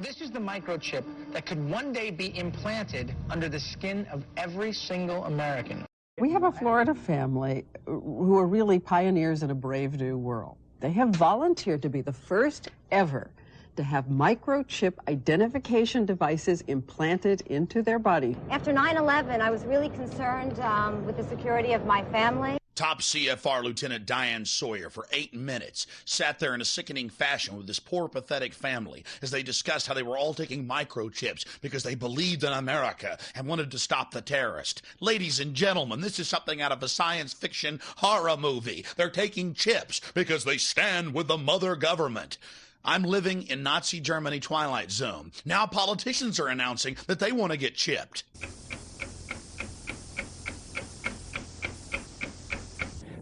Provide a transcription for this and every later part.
This is the microchip that could one day be implanted under the skin of every single American. We have a Florida family who are really pioneers in a brave new world. They have volunteered to be the first ever to have microchip identification devices implanted into their body. After 9/11, I was really concerned with the security of my family. Top CFR Lieutenant Diane Sawyer for 8 minutes sat there in a sickening fashion with this poor, pathetic family as they discussed how they were all taking microchips because they believed in America and wanted to stop the terrorist. Ladies and gentlemen, this is something out of a science fiction horror movie. They're taking chips because they stand with the mother government. I'm living in Nazi Germany Twilight Zone. Now politicians are announcing that they want to get chipped.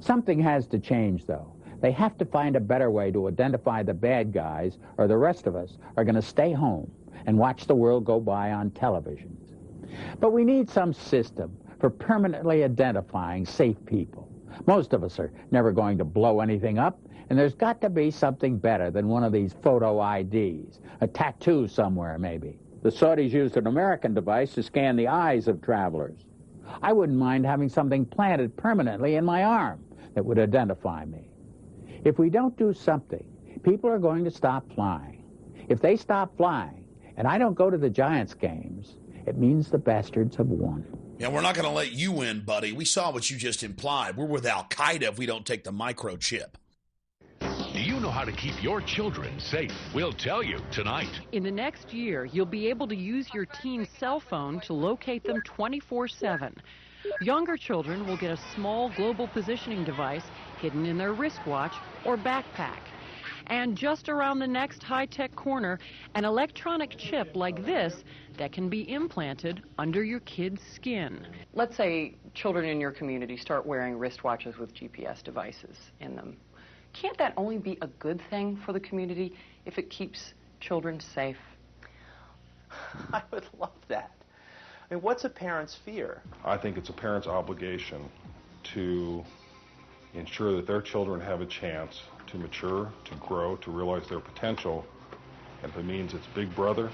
Something has to change, though. They have to find a better way to identify the bad guys, or the rest of us are going to stay home and watch the world go by on televisions. But we need some system for permanently identifying safe people. Most of us are never going to blow anything up, and there's got to be something better than one of these photo IDs, a tattoo somewhere maybe. The Saudis used an American device to scan the eyes of travelers. I wouldn't mind having something planted permanently in my arm that would identify me. If we don't do something, people are going to stop flying. If they stop flying, and I don't go to the Giants games, it means the bastards have won. Yeah, we're not going to let you win, buddy. We saw what you just implied. We're with Al-Qaeda if we don't take the microchip. Do you know how to keep your children safe? We'll tell you tonight. In the next year, you'll be able to use your teen's cell phone to locate them 24/7. Younger children will get a small global positioning device hidden in their wristwatch or backpack. And just around the next high-tech corner, an electronic chip like this that can be implanted under your kid's skin. Let's say children in your community start wearing wristwatches with GPS devices in them. Can't that only be a good thing for the community if it keeps children safe? I would love that. I mean, what's a parent's fear? I think it's a parent's obligation to ensure that their children have a chance to mature, to grow, to realize their potential. And if it means it's Big Brother,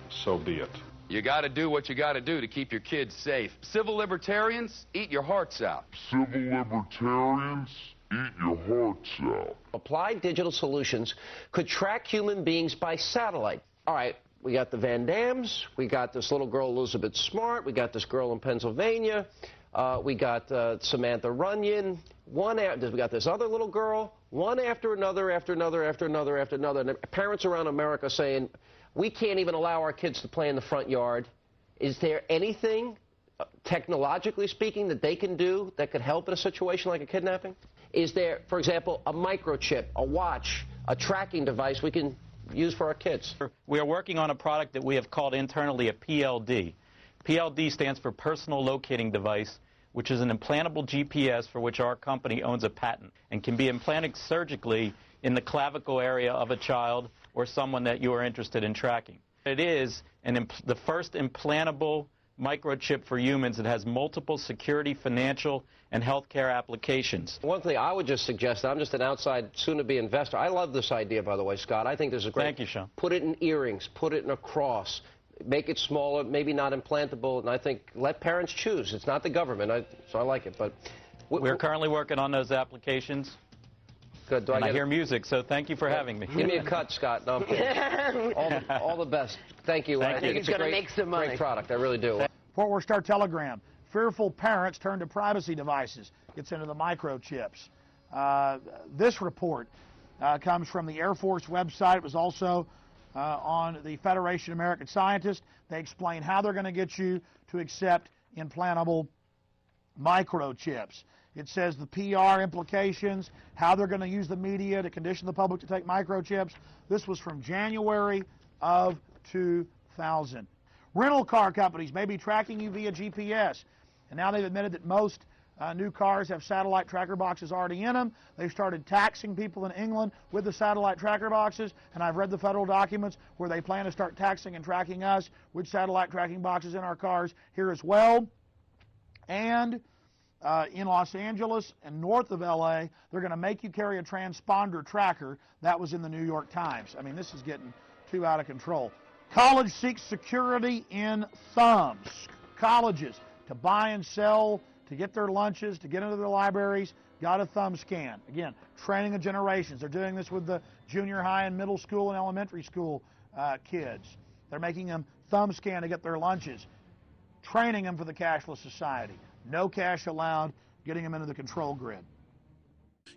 so be it. You got to do what you got to do to keep your kids safe. Civil libertarians, eat your hearts out. Civil libertarians, eat your hearts out. Applied digital solutions could track human beings by satellite. All right, we got the Van Dams, we got this little girl Elizabeth Smart, we got this girl in Pennsylvania, we got Samantha Runyon, we got this other little girl, one after another, after another, after another, after another. And parents around America saying, we can't even allow our kids to play in the front yard. Is there anything, technologically speaking, that they can do that could help in a situation like a kidnapping? Is there, for example, a microchip, a watch, a tracking device we can use for our kids? We are working on a product that we have called internally a PLD. PLD stands for Personal Locating Device, which is an implantable GPS for which our company owns a patent and can be implanted surgically in the clavicle area of a child or someone that you are interested in tracking. It is the first implantable microchip for humans that has multiple security, financial, and healthcare applications. One thing I would just suggest, I'm just an outside, soon-to-be investor. I love this idea, by the way, Scott. I think this is great. Thank you, Sean. Put it in earrings, put it in a cross, make it smaller, maybe not implantable, and I think let parents choose. It's not the government, so I like it. But we're currently working on those applications. Good. I hear music, so thank you for having me. Give me a cut, Scott. No, I'm kidding. all the best. Thank you. Thank I think you. it's a great product. I really do. Fort Worth Star Telegram. Fearful parents turn to privacy devices. Gets into the microchips. This report comes from the Air Force website. It was also on the Federation of American Scientists. They explain how they're going to get you to accept implantable microchips. It says the PR implications, how they're going to use the media to condition the public to take microchips. This was from January of 2000. Rental car companies may be tracking you via GPS. And now they've admitted that most new cars have satellite tracker boxes already in them. They've started taxing people in England with the satellite tracker boxes. And I've read the federal documents where they plan to start taxing and tracking us with satellite tracking boxes in our cars here as well. And in Los Angeles and north of L.A., they're going to make you carry a transponder tracker. That was in the New York Times. I mean, this is getting too out of control. College seeks security in thumbs. Colleges, to buy and sell, to get their lunches, to get into their libraries, got a thumb scan. Again, training of generations. They're doing this with the junior high and middle school and elementary school kids. They're making them thumb scan to get their lunches, training them for the cashless society. No cash allowed, getting them into the control grid.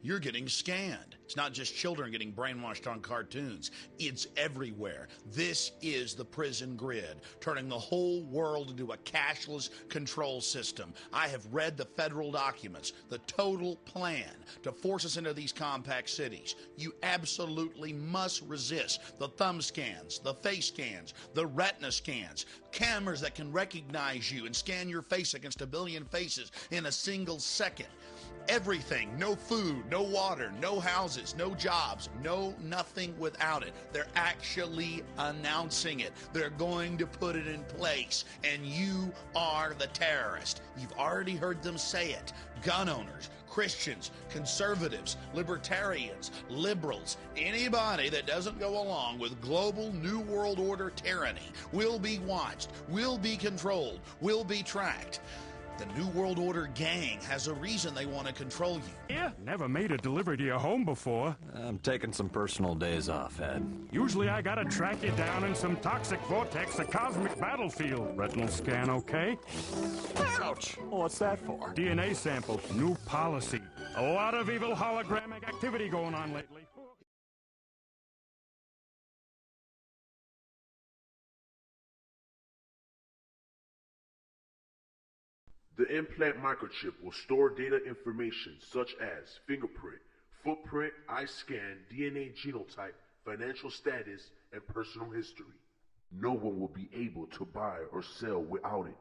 You're getting scanned. It's not just children getting brainwashed on cartoons. It's everywhere. This is the prison grid, turning the whole world into a cashless control system. I have read the federal documents, the total plan to force us into these compact cities. You absolutely must resist the thumb scans, the face scans, the retina scans, cameras that can recognize you and scan your face against a billion faces in a single second. Everything, no food, no water, no houses, no jobs, no nothing without it. They're actually announcing it. They're going to put it in place, and you are the terrorist. You've already heard them say it. Gun owners, Christians, conservatives, libertarians, liberals, anybody that doesn't go along with global New World Order tyranny will be watched, will be controlled, will be tracked. The New World Order gang has a reason they want to control you. Yeah, never made a delivery to your home before. I'm taking some personal days off, Ed. Usually I gotta track you down in some toxic vortex, a cosmic battlefield. Retinal scan okay? Ouch! What's that for? DNA sample, new policy. A lot of evil hologramic activity going on lately. The implant microchip will store data information such as fingerprint, footprint, eye scan, DNA genotype, financial status, and personal history. No one will be able to buy or sell without it.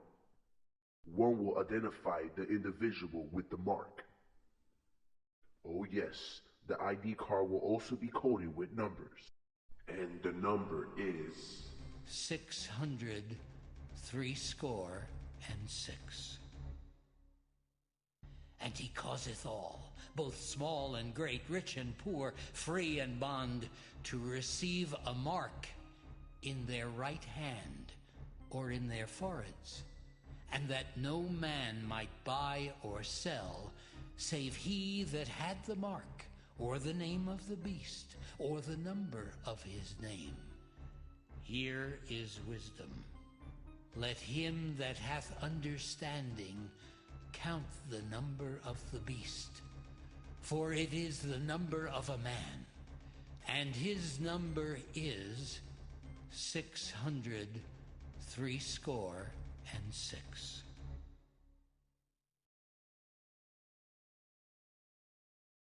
One will identify the individual with the mark. Oh yes, the ID card will also be coded with numbers. And the number is 600 6. And he causeth all, both small and great, rich and poor, free and bond, to receive a mark in their right hand or in their foreheads, and that no man might buy or sell, save he that had the mark, or the name of the beast, or the number of his name. Here is wisdom. Let him that hath understanding count the number of the beast, for it is the number of a man, and his number is 600 666.